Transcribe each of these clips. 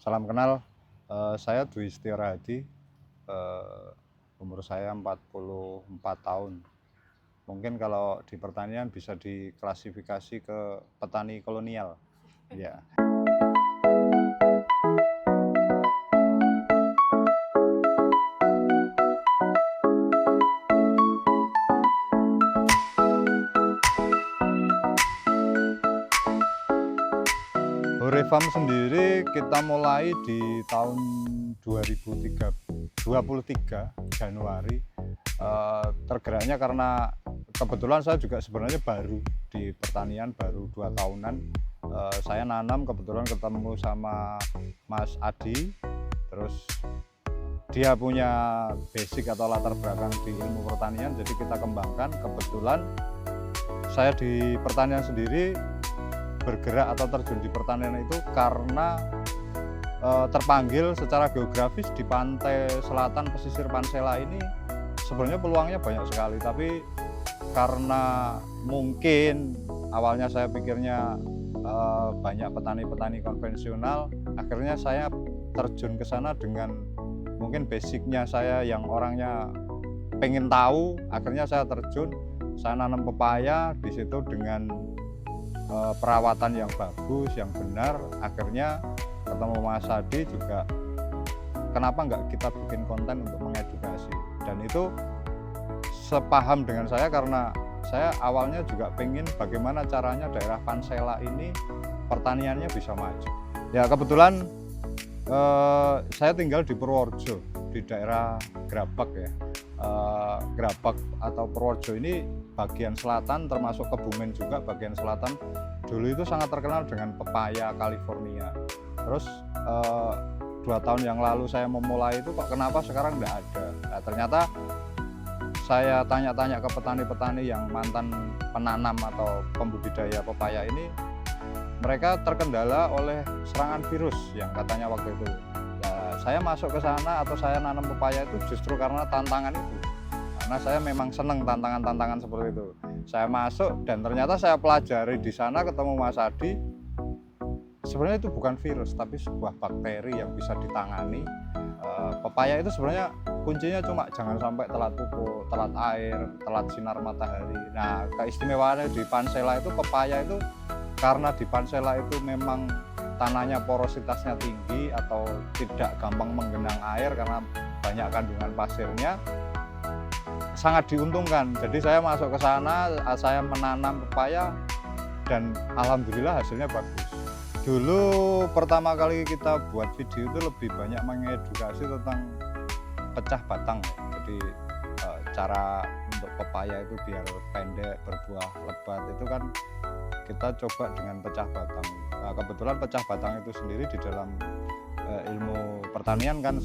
Salam kenal, saya Dwi Setiora Hadi, umur saya 44 tahun. Mungkin kalau di pertanian bisa diklasifikasi ke petani kolonial. Ya. Hore Farm sendiri kita mulai di tahun 2023 Januari. Tergeraknya karena kebetulan saya juga sebenarnya baru di pertanian, baru 2 tahunan. Saya nanam, kebetulan ketemu sama Mas Adi, terus dia punya basic atau latar belakang di ilmu pertanian, jadi kita kembangkan. Kebetulan saya di pertanian sendiri bergerak atau terjun di pertanian itu karena terpanggil secara geografis di pantai selatan pesisir Pansela ini. Sebenarnya peluangnya banyak sekali, tapi karena mungkin awalnya saya pikirnya banyak petani-petani konvensional, akhirnya saya terjun ke sana dengan mungkin basicnya saya yang orangnya pengen tahu. Akhirnya saya terjun, saya nanam pepaya di situ dengan perawatan yang bagus, yang benar. Akhirnya ketemu Mas Adi juga, kenapa nggak kita bikin konten untuk mengedukasi, dan itu sepaham dengan saya karena saya awalnya juga pengen bagaimana caranya daerah Pansela ini pertaniannya bisa maju. Ya kebetulan saya tinggal di Purworejo, di daerah Grabak ya. Grabak atau Purworejo ini bagian selatan, termasuk Kebumen juga bagian selatan. Dulu itu sangat terkenal dengan pepaya California. Terus 2 tahun yang lalu saya memulai itu, kok kenapa sekarang nggak ada. Nah, ternyata saya tanya-tanya ke petani-petani yang mantan penanam atau pembudidaya pepaya ini, mereka terkendala oleh serangan virus yang katanya waktu itu. Ya, saya masuk ke sana atau saya nanam pepaya itu justru karena tantangan itu. Karena saya memang senang tantangan-tantangan seperti itu. Saya masuk dan ternyata saya pelajari di sana, ketemu Mas Adi. Sebenarnya itu bukan virus, tapi sebuah bakteri yang bisa ditangani. Pepaya itu sebenarnya kuncinya cuma jangan sampai telat pupuk, telat air, telat sinar matahari. Nah, keistimewaannya di Pansela itu pepaya itu karena di Pansela itu memang tanahnya porositasnya tinggi atau tidak gampang menggenang air karena banyak kandungan pasirnya, sangat diuntungkan. Jadi saya masuk ke sana, saya menanam pepaya dan alhamdulillah hasilnya bagus. Dulu pertama kali kita buat video itu lebih banyak mengedukasi tentang pecah batang. Jadi cara untuk pepaya itu biar pendek, berbuah lebat itu kan kita coba dengan pecah batang. Nah, kebetulan pecah batang itu sendiri di dalam ilmu pertanian kan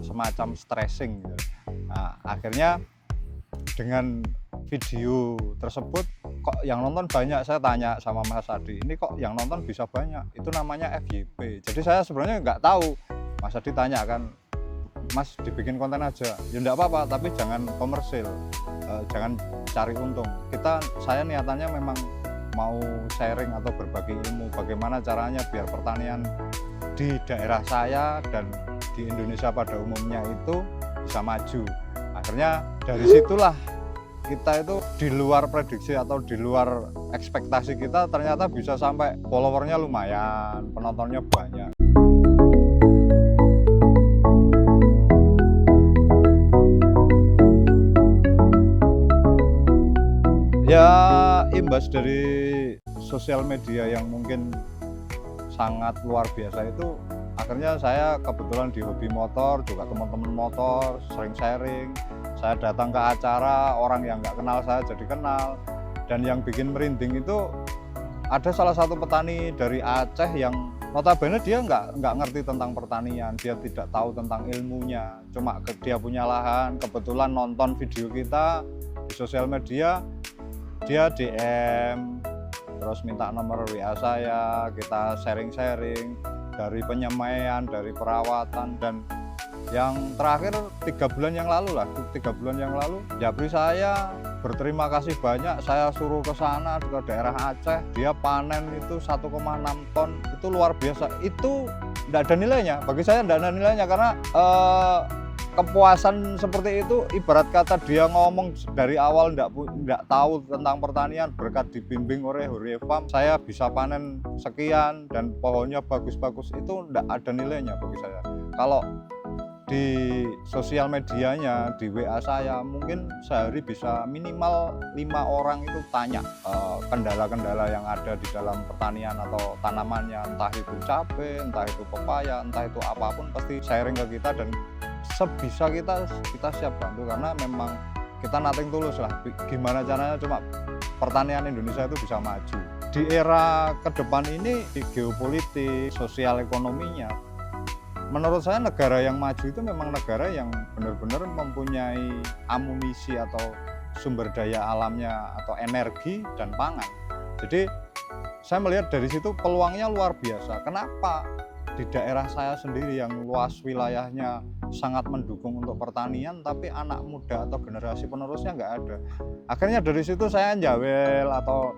semacam stressing gitu. Nah, akhirnya dengan video tersebut kok yang nonton banyak. Saya tanya sama Mas Adi, ini kok yang nonton bisa banyak, itu namanya FYP. Jadi saya sebenarnya nggak tahu. Mas Adi tanya kan, Mas dibikin konten aja, ya enggak apa-apa, tapi jangan komersil, jangan cari untung. Saya niatannya memang mau sharing atau berbagi ilmu bagaimana caranya biar pertanian di daerah saya dan di Indonesia pada umumnya itu bisa maju. Akhirnya dari situlah kita itu di luar prediksi atau di luar ekspektasi kita, ternyata bisa sampai followernya lumayan, penontonnya banyak. Ya imbas dari sosial media yang mungkin sangat luar biasa itu, akhirnya saya kebetulan di hobi motor, juga teman-teman motor sering sharing. Saya datang ke acara, orang yang nggak kenal saya jadi kenal. Dan yang bikin merinding itu ada salah satu petani dari Aceh yang notabene dia nggak ngerti tentang pertanian, dia tidak tahu tentang ilmunya, cuma dia punya lahan, kebetulan nonton video kita di sosial media, dia DM, terus minta nomor WA saya, kita sharing-sharing dari penyemaian, dari perawatan, dan yang terakhir 3 bulan yang lalu lah, 3 bulan yang lalu japri saya berterima kasih banyak. Saya suruh ke sana ke daerah Aceh, dia panen itu 1,6 ton, itu luar biasa. Itu tidak ada nilainya, bagi saya tidak ada nilainya karena kepuasan seperti itu ibarat kata dia ngomong dari awal tidak tahu tentang pertanian, berkat dibimbing oleh Horeca Farm saya bisa panen sekian dan pohonnya bagus-bagus, itu tidak ada nilainya bagi saya. Kalau di sosial medianya, di WA saya mungkin sehari bisa minimal 5 orang itu tanya kendala-kendala yang ada di dalam pertanian atau tanamannya, entah itu cabai, entah itu pepaya, entah itu apapun, pasti sharing ke kita dan sebisa kita siap bantu karena memang kita nothing tulus lah. Gimana caranya cuma pertanian Indonesia itu bisa maju. Di era ke depan ini, di geopolitik, sosial ekonominya, menurut saya negara yang maju itu memang negara yang benar-benar mempunyai amunisi atau sumber daya alamnya atau energi dan pangan. Jadi saya melihat dari situ peluangnya luar biasa. Kenapa di daerah saya sendiri yang luas wilayahnya sangat mendukung untuk pertanian, tapi anak muda atau generasi penerusnya nggak ada. Akhirnya dari situ saya jawel atau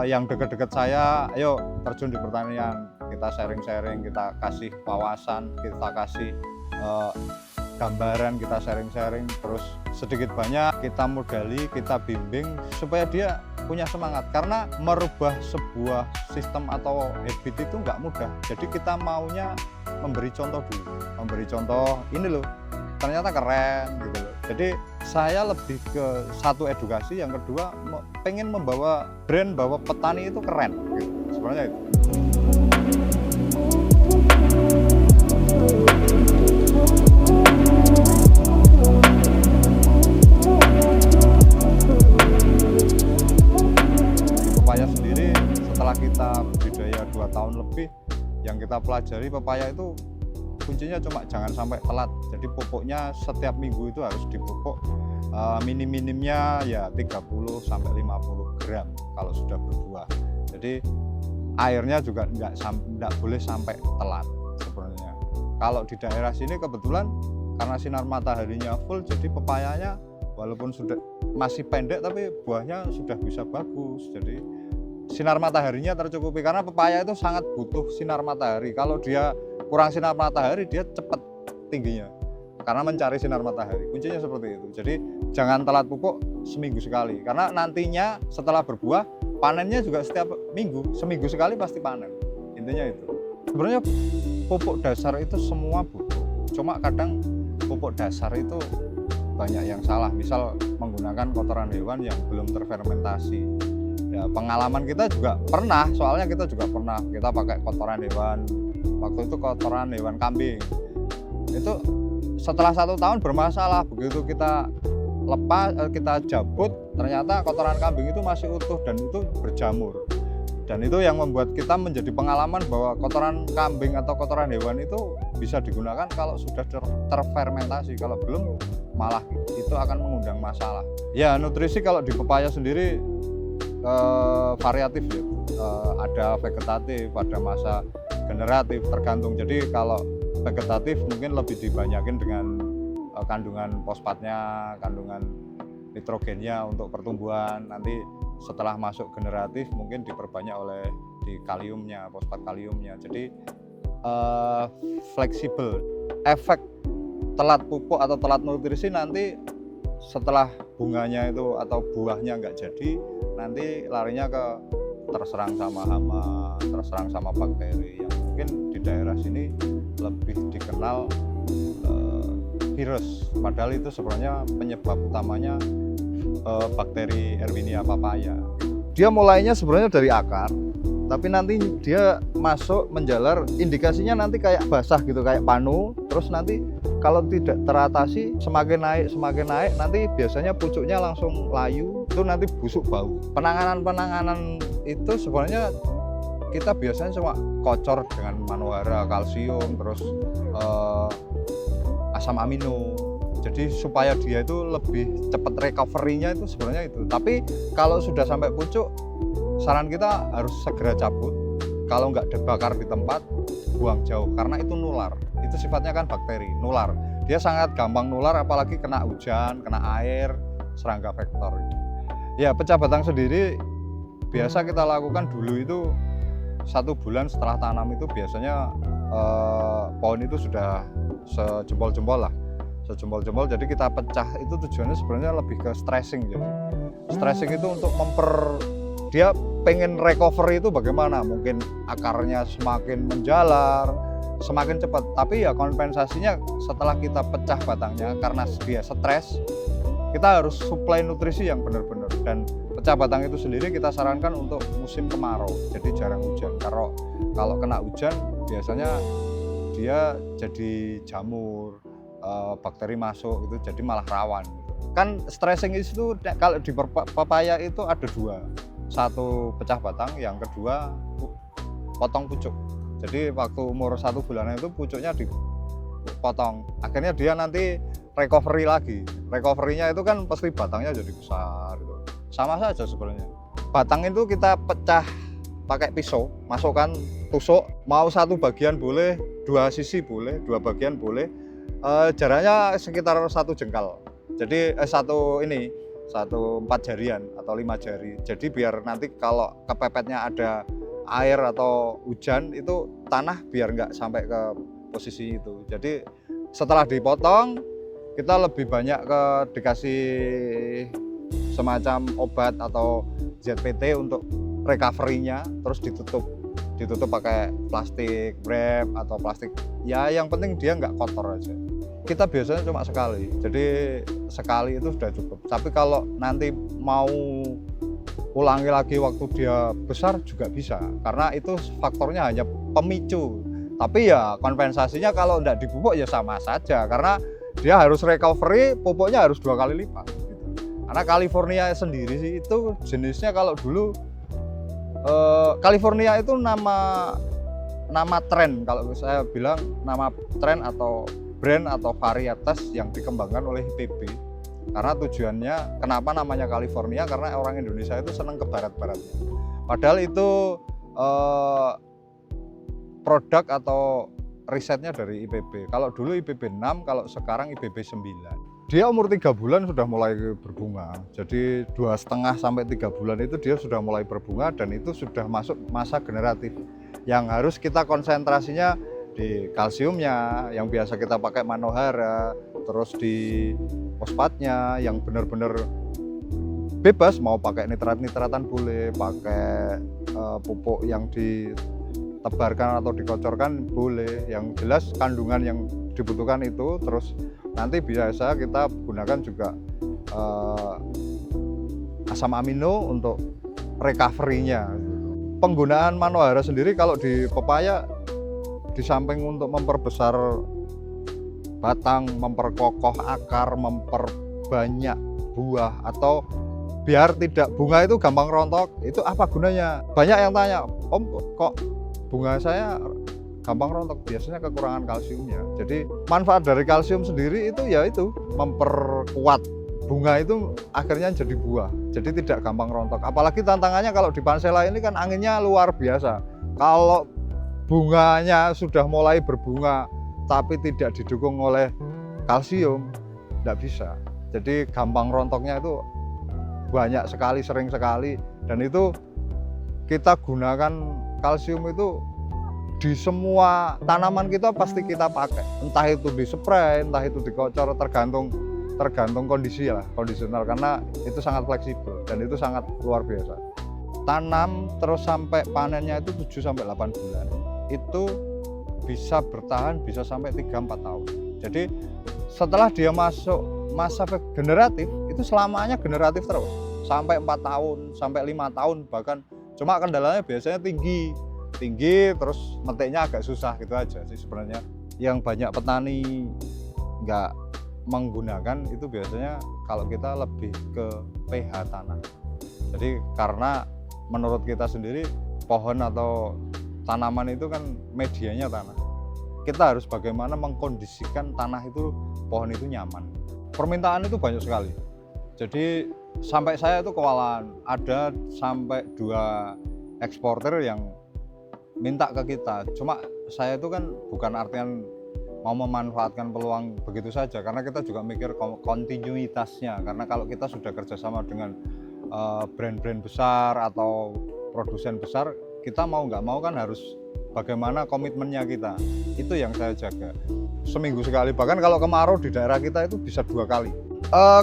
yang dekat-dekat saya, ayo terjun di pertanian, kita sharing-sharing, kita kasih wawasan, kita kasih gambaran, kita sharing-sharing, terus sedikit banyak kita modali, kita bimbing supaya dia punya semangat, karena merubah sebuah sistem atau habit itu nggak mudah. Jadi kita maunya memberi contoh dulu, memberi contoh ini loh ternyata keren gitu loh. Jadi saya lebih ke satu edukasi, yang kedua pengen membawa brand bahwa petani itu keren gitu. Sebenarnya itu. Pepaya sendiri setelah kita budidaya 2 tahun lebih, yang kita pelajari pepaya itu kuncinya cuma jangan sampai telat. Jadi pupuknya setiap minggu itu harus dipupuk minim-minimnya ya 30 sampai 50 gram kalau sudah berbuah. Jadi airnya juga nggak boleh sampai telat sebenarnya. Kalau di daerah sini kebetulan karena sinar mataharinya full, jadi pepayanya walaupun sudah masih pendek tapi buahnya sudah bisa bagus. Jadi sinar mataharinya tercukupi, karena pepaya itu sangat butuh sinar matahari. Kalau dia kurang sinar matahari dia cepat tingginya karena mencari sinar matahari. Kuncinya seperti itu. Jadi jangan telat pupuk seminggu sekali, karena nantinya setelah berbuah panennya juga setiap minggu, seminggu sekali pasti panen. Intinya itu. Sebenarnya pupuk dasar itu semua butuh, cuma kadang pupuk dasar itu banyak yang salah, misal menggunakan kotoran hewan yang belum terfermentasi. Ya, pengalaman kita juga pernah, soalnya kita juga pernah kita pakai kotoran hewan, waktu itu kotoran hewan kambing. Itu setelah 1 tahun bermasalah, begitu kita lepas, kita jabut, ternyata kotoran kambing itu masih utuh dan itu berjamur. Dan itu yang membuat kita menjadi pengalaman bahwa kotoran kambing atau kotoran hewan itu bisa digunakan kalau sudah terfermentasi, kalau belum malah itu akan mengundang masalah. Ya, nutrisi kalau di pepaya sendiri variatif ya, ada vegetatif, ada masa generatif, tergantung. Jadi kalau vegetatif mungkin lebih dibanyakin dengan kandungan fosfatnya, kandungan nitrogennya untuk pertumbuhan. Nanti setelah masuk generatif mungkin diperbanyak oleh di kaliumnya, fosfat kaliumnya. Jadi fleksibel. Efek telat pupuk atau telat nutrisi nanti setelah bunganya itu atau buahnya nggak jadi, nanti larinya ke terserang sama hama, terserang sama bakteri yang mungkin di daerah sini lebih dikenal virus. Padahal itu sebenarnya penyebab utamanya bakteri Erwinia papaya. Dia mulainya sebenarnya dari akar, tapi nanti dia masuk menjalar, indikasinya nanti kayak basah gitu, kayak panu. Terus nanti kalau tidak teratasi semakin naik, nanti biasanya pucuknya langsung layu, itu nanti busuk bau. Penanganan itu sebenarnya kita biasanya cuma kocor dengan manuhara, kalsium, terus asam amino. Jadi supaya dia itu lebih cepat recovery-nya itu sebenarnya itu. Tapi kalau sudah sampai pucuk, saran kita harus segera cabut. Kalau nggak dibakar di tempat, buang jauh, karena itu nular. Itu sifatnya kan bakteri, nular. Dia sangat gampang nular, apalagi kena hujan, kena air, serangga vektor. Ya, pecah batang sendiri biasa kita lakukan dulu itu 1 bulan setelah tanam itu biasanya pohon itu sudah sejempol-jempol lah, sejempol-jempol. Jadi kita pecah itu tujuannya sebenarnya lebih ke stressing. Jadi stressing itu untuk dia pengen recovery itu bagaimana, mungkin akarnya semakin menjalar, semakin cepat. Tapi ya kompensasinya setelah kita pecah batangnya, karena dia stres, kita harus suplai nutrisi yang benar-benar. Dan pecah batang itu sendiri kita sarankan untuk musim kemarau, jadi jarang hujan. Kalau kena hujan biasanya dia jadi jamur, bakteri masuk itu, jadi malah rawan. Kan stressing itu kalau di pepaya itu ada 2, 1 pecah batang, yang kedua potong pucuk. Jadi waktu umur 1 bulan itu pucuknya dipotong, akhirnya dia nanti recovery lagi. Recovery-nya itu kan pasti batangnya jadi besar gitu. Sama saja sebenarnya. Batang itu kita pecah pakai pisau, masukkan tusuk, mau 1 bagian boleh, 2 sisi boleh, 2 bagian boleh. Jaraknya sekitar 1 jengkal. Jadi 1 4 jarian atau 5 jari. Jadi biar nanti kalau kepepetnya ada air atau hujan itu tanah biar nggak sampai ke posisi itu. Jadi setelah dipotong kita lebih banyak dikasih semacam obat atau ZPT untuk recovery-nya, terus ditutup pakai plastik wrap atau plastik, ya yang penting dia nggak kotor aja. Kita biasanya cuma sekali, jadi sekali itu sudah cukup. Tapi kalau nanti mau ulangi lagi waktu dia besar juga bisa, karena itu faktornya hanya pemicu. Tapi ya kompensasinya kalau tidak dipupuk ya sama saja, karena dia harus recovery, pupuknya harus 2 kali lipat gitu. Karena California sendiri sih itu jenisnya, kalau dulu California itu nama tren, kalau saya bilang nama tren atau brand atau varietas yang dikembangkan oleh IPB. Karena tujuannya kenapa namanya California, karena orang Indonesia itu senang ke barat-baratnya. Padahal itu produk atau risetnya dari IPB. Kalau dulu IPB 6, kalau sekarang IPB 9. Dia umur 3 bulan sudah mulai berbunga. Jadi 2,5 sampai 3 bulan itu dia sudah mulai berbunga, dan itu sudah masuk masa generatif. Yang harus kita konsentrasinya di kalsiumnya, yang biasa kita pakai Manohara, terus di fosfatnya yang benar-benar bebas, mau pakai nitrat-nitratan boleh, pakai pupuk yang ditebarkan atau dikocorkan boleh, yang jelas kandungan yang dibutuhkan itu. Terus nanti biasa kita gunakan juga asam amino untuk recovery-nya. Penggunaan Manohara sendiri kalau di pepaya, di samping untuk memperbesar batang, memperkokoh akar, memperbanyak buah, atau biar tidak bunga itu gampang rontok, itu apa gunanya? Banyak yang tanya, Om kok bunga saya gampang rontok? Biasanya kekurangan kalsiumnya. Jadi manfaat dari kalsium sendiri itu yaitu memperkuat bunga itu akhirnya jadi buah, jadi tidak gampang rontok. Apalagi tantangannya kalau di Pansela ini kan anginnya luar biasa. Kalau bunganya sudah mulai berbunga tapi tidak didukung oleh kalsium, tidak bisa. Jadi gampang rontoknya itu banyak sekali, sering sekali. Dan itu kita gunakan kalsium itu di semua tanaman kita pasti kita pakai. Entah itu di spray, entah itu dikocor, tergantung kondisi lah, kondisional, karena itu sangat fleksibel dan itu sangat luar biasa. Tanam terus sampai panennya itu 7 sampai 8 bulan. Itu bisa bertahan bisa sampai 3-4 tahun. Jadi setelah dia masuk masa generatif, itu selamanya generatif terus sampai 4 tahun, sampai 5 tahun bahkan. Cuma kendalanya biasanya tinggi, terus metiknya agak susah gitu aja sih sebenarnya. Yang banyak petani nggak menggunakan itu biasanya kalau kita lebih ke pH tanah. Jadi karena menurut kita sendiri pohon atau tanaman itu kan medianya tanah. Kita harus bagaimana mengkondisikan tanah itu, pohon itu nyaman. Permintaan itu banyak sekali. Jadi sampai saya itu kewalahan, ada sampai 2 eksportir yang minta ke kita. Cuma saya itu kan bukan artian mau memanfaatkan peluang begitu saja, karena kita juga mikir kontinuitasnya. Karena kalau kita sudah kerjasama dengan brand-brand besar atau produsen besar, kita mau nggak mau kan harus bagaimana komitmennya kita. Itu yang saya jaga. Seminggu sekali, bahkan kalau kemarau di daerah kita itu bisa 2 kali.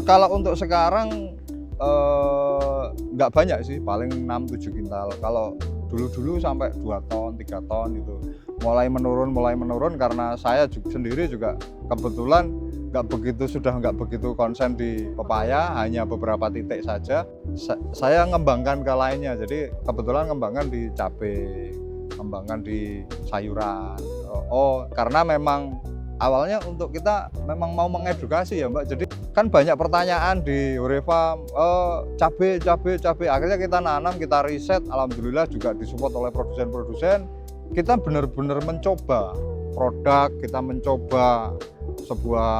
Kalau untuk sekarang nggak banyak sih, paling 6-7 kintal. Kalau dulu sampai 2 ton, 3 ton itu mulai menurun karena saya sendiri juga kebetulan nggak begitu konsen di pepaya, hanya beberapa titik saja. Saya ngembangkan ke lainnya, jadi kebetulan ngembangkan di cabai, ngembangkan di sayuran. Karena memang awalnya untuk kita memang mau mengedukasi ya Mbak, jadi kan banyak pertanyaan di Horefa, cabai, akhirnya kita nanam, kita riset, alhamdulillah juga disupport oleh produsen-produsen. Kita benar-benar mencoba produk, kita mencoba sebuah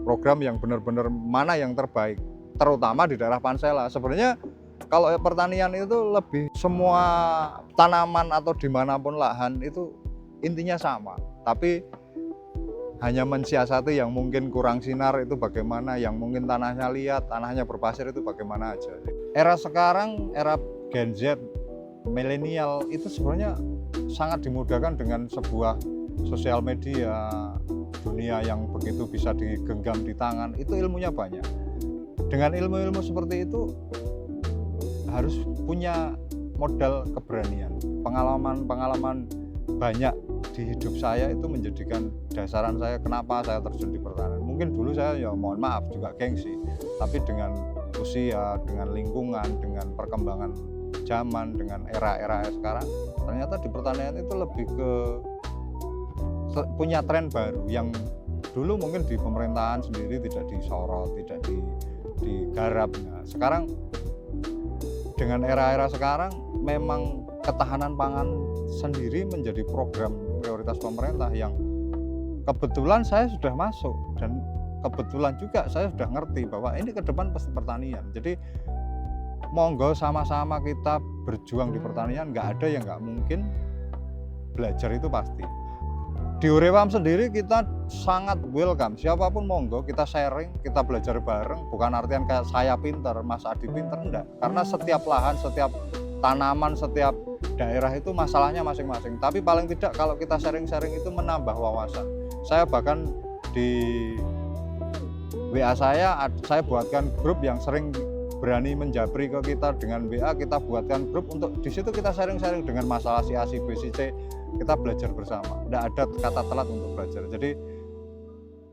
program yang benar-benar mana yang terbaik, terutama di daerah Pansela. Sebenarnya kalau pertanian itu lebih, semua tanaman atau dimanapun lahan itu intinya sama, tapi hanya mensiasati yang mungkin kurang sinar itu bagaimana, yang mungkin tanahnya liat, tanahnya berpasir itu bagaimana aja. Era sekarang, era Gen Z, milenial itu sebenarnya sangat dimudahkan dengan sebuah sosial media, dunia yang begitu bisa digenggam di tangan, itu ilmunya banyak. Dengan ilmu-ilmu seperti itu harus punya modal keberanian. Pengalaman banyak di hidup saya itu menjadikan dasaran saya kenapa saya terjun di pertanian. Mungkin dulu saya ya mohon maaf juga gengsi, tapi dengan usia, dengan lingkungan, dengan perkembangan zaman, dengan era sekarang, ternyata di pertanian itu lebih ke punya tren baru yang dulu mungkin di pemerintahan sendiri tidak disorot, tidak digarap. Nah, sekarang dengan era sekarang memang ketahanan pangan sendiri menjadi program prioritas pemerintah yang kebetulan saya sudah masuk, dan kebetulan juga saya sudah ngerti bahwa ini ke depan pasti pertanian. Jadi monggo sama-sama kita berjuang di pertanian, nggak ada yang nggak mungkin, belajar itu pasti. Di Horewam sendiri kita sangat welcome, siapapun monggo kita sharing, kita belajar bareng. Bukan artian kayak saya pinter, Mas Adi pinter, enggak. Karena setiap lahan, setiap tanaman, setiap daerah itu masalahnya masing-masing. Tapi paling tidak kalau kita sharing-sharing itu menambah wawasan. Saya bahkan di WA saya buatkan grup yang sering berani menjabri ke kita dengan WA, kita buatkan grup untuk di situ kita sharing-sharing dengan masalah si A, si B, si C, kita belajar bersama. Tidak ada kata telat untuk belajar. Jadi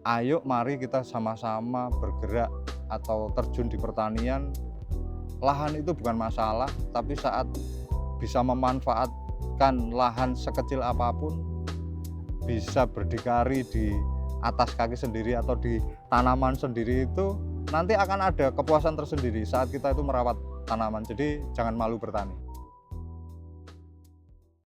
ayo mari kita sama-sama bergerak atau terjun di pertanian. Lahan itu bukan masalah, tapi saat bisa memanfaatkan lahan sekecil apapun, bisa berdikari di atas kaki sendiri atau di tanaman sendiri, itu nanti akan ada kepuasan tersendiri saat kita itu merawat tanaman. Jadi jangan malu bertani.